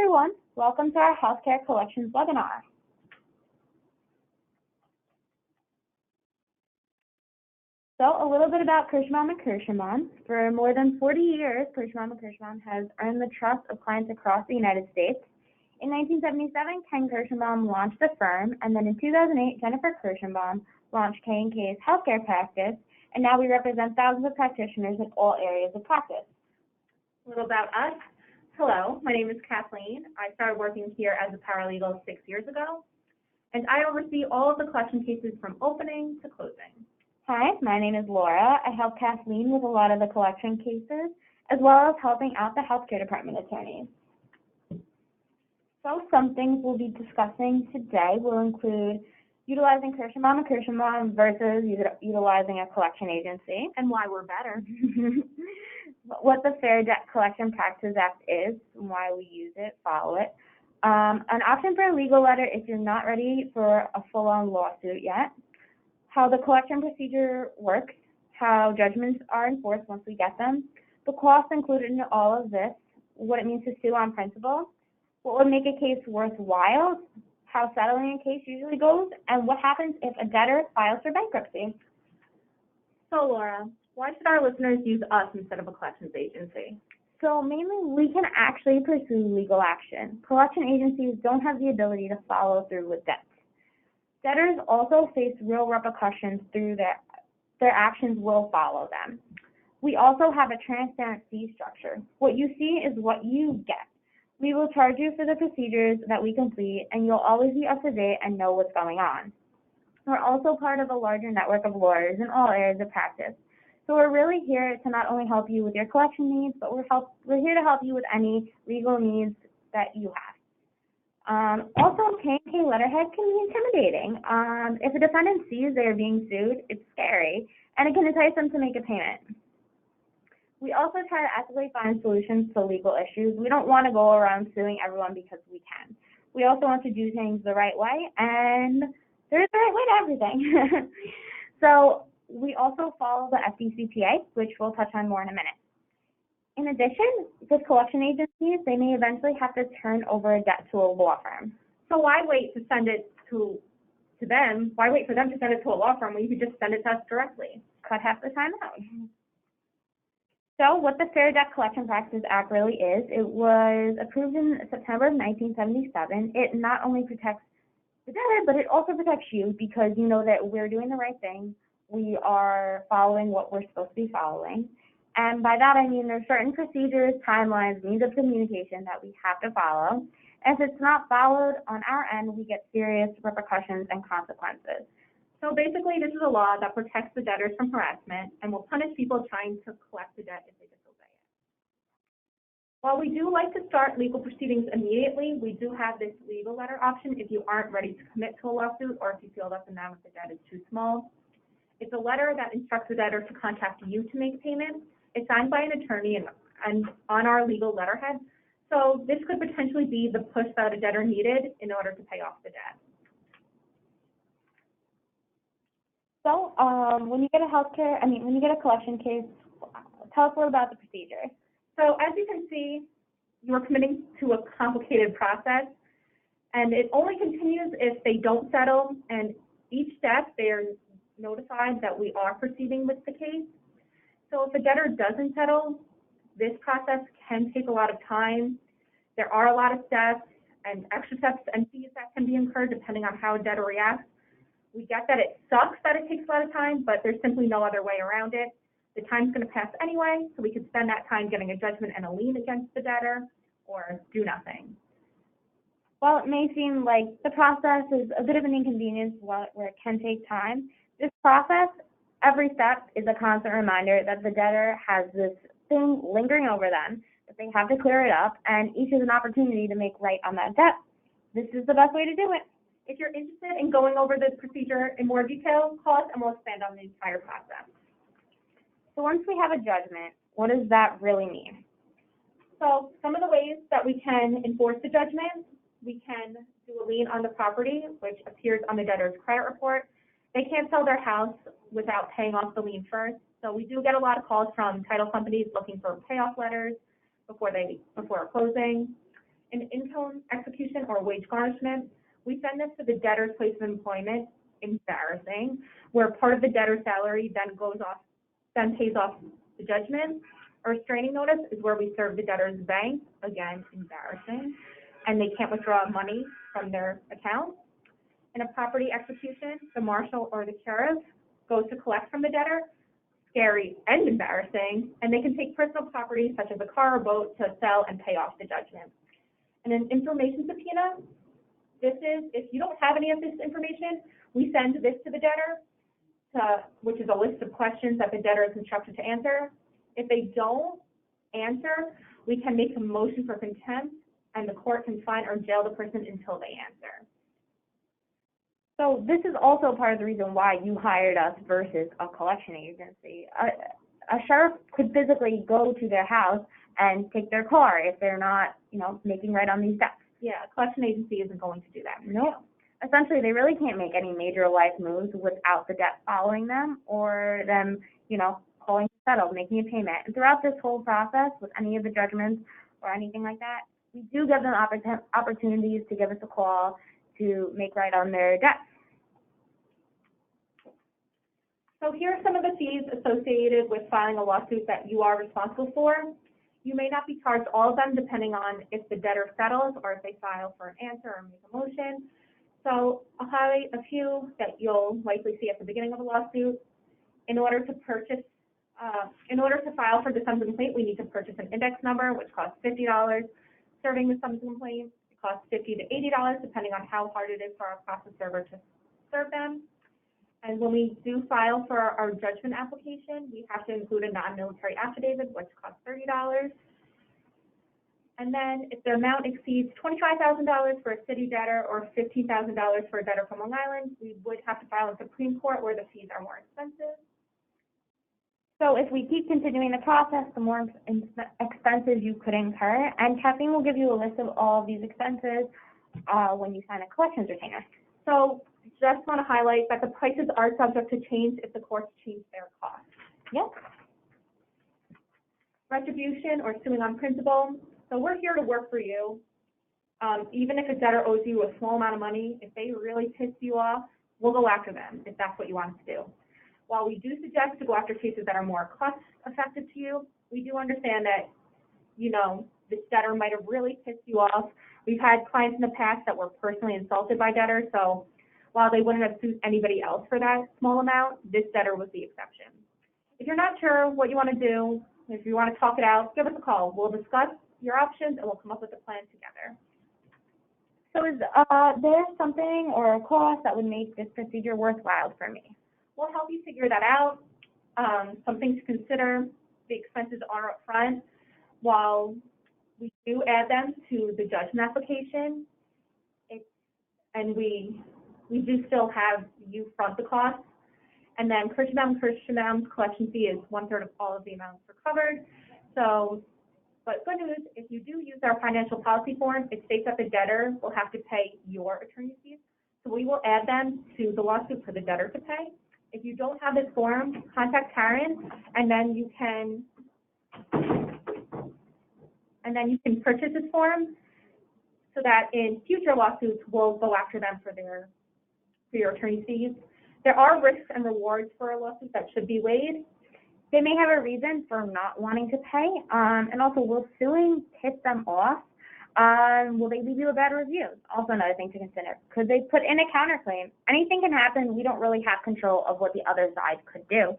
everyone. Welcome to our Healthcare Collections webinar. So a little bit about Kirschbaum & Kirschbaum. For more than 40 years, Kirschbaum & Kirschbaum has earned the trust of clients across the United States. In 1977, Ken Kirschbaum launched the firm, and then in 2008, Jennifer Kirschbaum launched K&K's healthcare practice, and now we represent thousands of practitioners in all areas of practice. A little about us. Hello, my name is Kathleen. I started working here as a paralegal 6 years ago, and I oversee all of the collection cases from opening to closing. Hi, my name is Laura. I help Kathleen with a lot of the collection cases, as well as helping out the healthcare department attorneys. So some things we'll be discussing today will include utilizing Kirschbaum & Kirschbaum versus utilizing a collection agency, And why we're better. what the Fair Debt Collection Practices Act is, and why we use it, follow it. An option for a legal letter if you're not ready for a full-on lawsuit yet. How the collection procedure works, how judgments are enforced once we get them, the costs included in all of this, what it means to sue on principle, what would make a case worthwhile, how settling a case usually goes, and what happens if a debtor files for bankruptcy. So Laura, why should our listeners use us instead of a collections agency? So mainly we can actually pursue legal action. Collection agencies don't have the ability to follow through with debts. Debtors also face real repercussions through their actions will follow them. We also have a transparent fee structure. What you see is what you get. We will charge you for the procedures that we complete, and you'll always be up to date and know what's going on. We're also part of a larger network of lawyers in all areas of practice. So we're really here to not only help you with your collection needs, but we're here to help you with any legal needs that you have. Also, K&K letterhead can be intimidating. If a defendant sees they are being sued, it's scary, and it can entice them to make a payment. We also try to ethically find solutions to legal issues. We don't want to go around suing everyone because we can. We also want to do things the right way, and there's the right way to everything. So we also follow the FDCPA, which we'll touch on more in a minute. In addition, with collection agencies, they may eventually have to turn over a debt to a law firm. So why wait to send it to them? Why wait for them to send it to a law firm when you could just send it to us directly? Cut half the time out. So what the Fair Debt Collection Practices Act really is, it was approved in September of 1977. It not only protects the debtor, but it also protects you because you know that we're doing the right thing. We are following what we're supposed to be following. And by that I mean there's certain procedures, timelines, means of communication that we have to follow. And if it's not followed on our end, we get serious repercussions and consequences. So basically, this is a law that protects the debtors from harassment and will punish people trying to collect the debt if they disobey it. While we do like to start legal proceedings immediately, we do have this legal letter option if you aren't ready to commit to a lawsuit or if you feel that the amount of the debt is too small. It's a letter that instructs the debtor to contact you to make payment. It's signed by an attorney and on our legal letterhead. So this could potentially be the push that a debtor needed in order to pay off the debt. So when you get a collection case, tell us a little about the procedure. So as you can see, you're committing to a complicated process, and it only continues if they don't settle, and each step they are notified that we are proceeding with the case. So if a debtor doesn't settle, this process can take a lot of time. There are a lot of steps and extra steps and fees that can be incurred depending on how a debtor reacts. We get that it sucks that it takes a lot of time, but there's simply no other way around it. The time's going to pass anyway, so we could spend that time getting a judgment and a lien against the debtor or do nothing. While it may seem like the process is a bit of an inconvenience where it can take time, this process, every step is a constant reminder that the debtor has this thing lingering over them, that they have to clear it up, and each is an opportunity to make right on that debt. This is the best way to do it. If you're interested in going over the procedure in more detail, call us and we'll expand on the entire process. So once we have a judgment, what does that really mean? So some of the ways that we can enforce the judgment, we can do a lien on the property, which appears on the debtor's credit report. They can't sell their house without paying off the lien first. So we do get a lot of calls from title companies looking for payoff letters before closing. an income execution or wage garnishment. We send this to the debtor's place of employment, embarrassing, where part of the debtor's salary then pays off the judgment. A restraining notice is where we serve the debtor's bank, again, embarrassing, and they can't withdraw money from their account. In a property execution, the marshal or the sheriff goes to collect from the debtor, scary and embarrassing, and they can take personal property such as a car or boat to sell and pay off the judgment. And an information subpoena, this is, if you don't have any of this information, we send this to the debtor, which is a list of questions that the debtor is instructed to answer. If they don't answer, we can make a motion for contempt, and the court can fine or jail the person until they answer. So this is also part of the reason why you hired us versus a collection agency. A sheriff could physically go to their house and take their car if they're not, making right on these debts. Yeah, a collection agency isn't going to do that. No. Essentially, they really can't make any major life moves without the debt following them or them, calling to settle, making a payment. And throughout this whole process, with any of the judgments or anything like that, we do give them opportunities to give us a call to make right on their debts. So here are some of the fees associated with filing a lawsuit that you are responsible for. You may not be charged all of them depending on if the debtor settles or if they file for an answer or make a motion. So I'll highlight a few that you'll likely see at the beginning of a lawsuit. In order to file for the summons and complaint, we need to purchase an index number, which costs $50. Serving the summons and complaint, it costs $50 to $80, depending on how hard it is for our process server to serve them. And when we do file for our judgment application, we have to include a non-military affidavit, which costs $30. And then if the amount exceeds $25,000 for a city debtor or $15,000 for a debtor from Long Island, we would have to file in Supreme Court where the fees are more expensive. So if we keep continuing the process, the more expenses you could incur. And Kathleen will give you a list of all of these expenses when you sign a collections retainer. So just want to highlight that the prices are subject to change if the courts change their costs. Yep. Retribution or suing on principle. So we're here to work for you. Even if a debtor owes you a small amount of money, if they really piss you off, we'll go after them if that's what you want us to do. While we do suggest to go after cases that are more cost-effective to you, we do understand that, this debtor might have really pissed you off. We've had clients in the past that were personally insulted by debtors, so while they wouldn't have sued anybody else for that small amount, this debtor was the exception. If you're not sure what you want to do, if you want to talk it out, give us a call. We'll discuss your options and we'll come up with a plan together. So is there something or a cost that would make this procedure worthwhile for me? We'll help you figure that out. Some things to consider, the expenses are up front. While we do add them to the judgment application, and we do still have you front the costs. And then Kirschbaum's collection fee is 1/3 of all of the amounts recovered. So, but good news, if you do use our financial policy form, it states that the debtor will have to pay your attorney fees. So we will add them to the lawsuit for the debtor to pay. If you don't have this form, contact Karen, and then you can purchase this form so that in future lawsuits, we'll go after them for your attorney fees. There are risks and rewards for a lawsuit that should be weighed. They may have a reason for not wanting to pay, and also will suing piss them off? Will they leave you a bad review? Also another thing to consider. Could they put in a counterclaim? Anything can happen. We don't really have control of what the other side could do.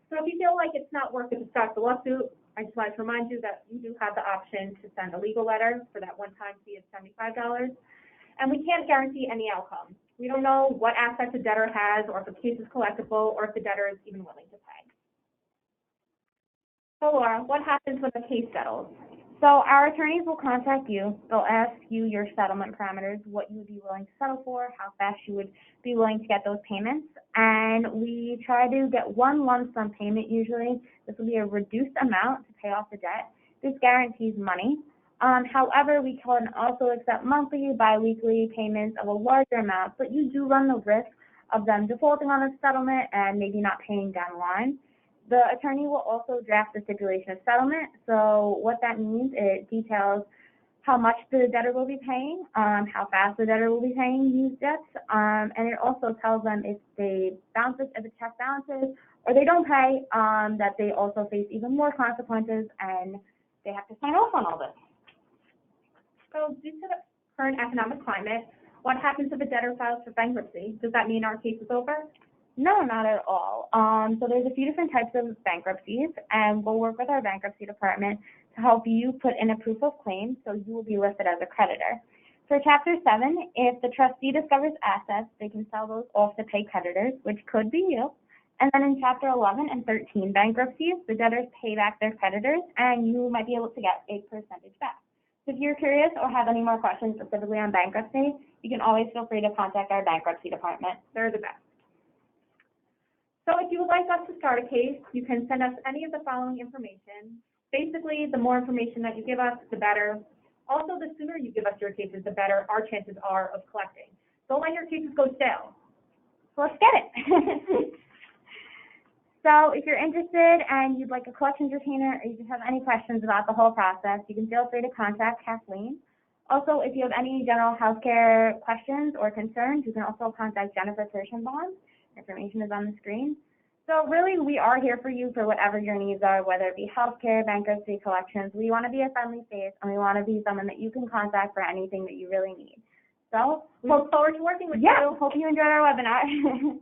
So if you feel like it's not worth it to start the lawsuit, I just wanted to remind you that you do have the option to send a legal letter for that one-time fee of $75. And we can't guarantee any outcome. We don't know what assets a debtor has or if the case is collectible or if the debtor is even willing to pay. So Laura, what happens when the case settles? So our attorneys will contact you. They'll ask you your settlement parameters, what you would be willing to settle for, how fast you would be willing to get those payments. And we try to get one lump sum payment usually. This will be a reduced amount to pay off the debt. This guarantees money. However, we can also accept monthly, bi-weekly payments of a larger amount, but you do run the risk of them defaulting on a settlement and maybe not paying down the line. The attorney will also draft the stipulation of settlement. So what that means, it details how much the debtor will be paying, how fast the debtor will be paying these debts, and it also tells them if the check bounces or they don't pay, that they also face even more consequences and they have to sign off on all this. So due to the current economic climate, what happens if a debtor files for bankruptcy? Does that mean our case is over? No, not at all. So there's a few different types of bankruptcies, and we'll work with our bankruptcy department to help you put in a proof of claim so you will be listed as a creditor. For Chapter 7, if the trustee discovers assets, they can sell those off to pay creditors, which could be you. And then in Chapter 11 and 13 bankruptcies, the debtors pay back their creditors, and you might be able to get a percentage back. So if you're curious or have any more questions specifically on bankruptcy, you can always feel free to contact our bankruptcy department. They're the best. So if you would like us to start a case, you can send us any of the following information. Basically, the more information that you give us, the better. Also, the sooner you give us your cases, the better our chances are of collecting. Don't let your cases go stale. So let's get it. So if you're interested and you'd like a collections retainer or you just have any questions about the whole process, you can feel free to contact Kathleen. Also, if you have any general healthcare questions or concerns, you can also contact Jennifer Kirschenbaum. Information is on the screen. So really, we are here for you for whatever your needs are, whether it be healthcare, bankruptcy, collections. We want to be a friendly face, and we want to be someone that you can contact for anything that you really need. So we look forward to working with you. Yeah, hope you enjoyed our webinar.